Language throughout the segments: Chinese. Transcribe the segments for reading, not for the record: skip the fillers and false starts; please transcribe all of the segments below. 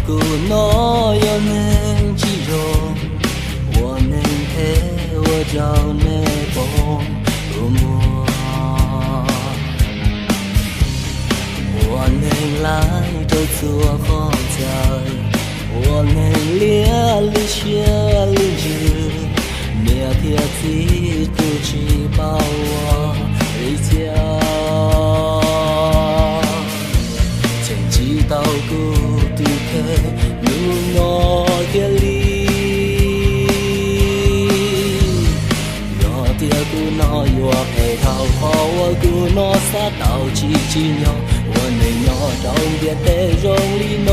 顾诺有能肌肉，我能陪我找那风入魔，我能来这做好在，我能烈日血日日，每天自都只把我回家。到古都克努诺格里，我的古诺有陪头好，我古诺撒到几几鸟，我能鸟到别的容里诺，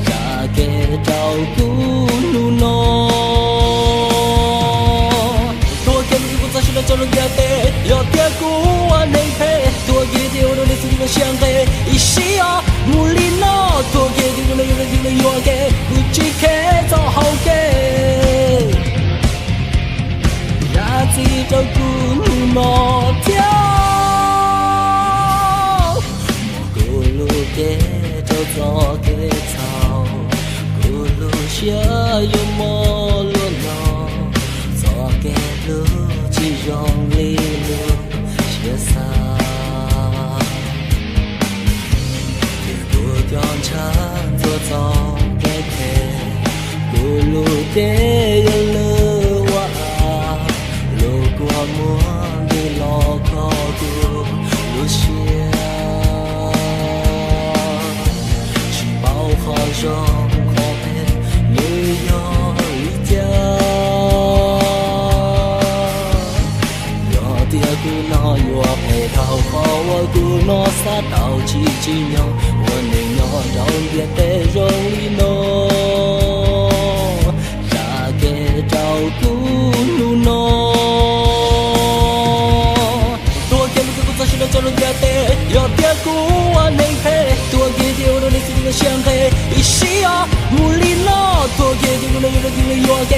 啥给照顾努诺，多给你我在心里找人家的，要的古我能陪。多给的我的心里想给，一西啊，木里诺，多给的我的有的有给，不只给做好给，让自己照顾诺掉，我咕噜给就做给草，咕噜下有莫罗诺，做给路只容易路写啥。养成做早给陪，咕噜的有了哇，路过莫的老靠古路线，去包好上好陪旅游一家，有的古老有陪头好，我古老撒到几几鸟。我能鸟让别的容易诺，啥给照顾努诺，多给你个在心里找人家的，要别顾我能陪，多给的我的心里想给，一西啊木里诺，多给的我的有的有的有给。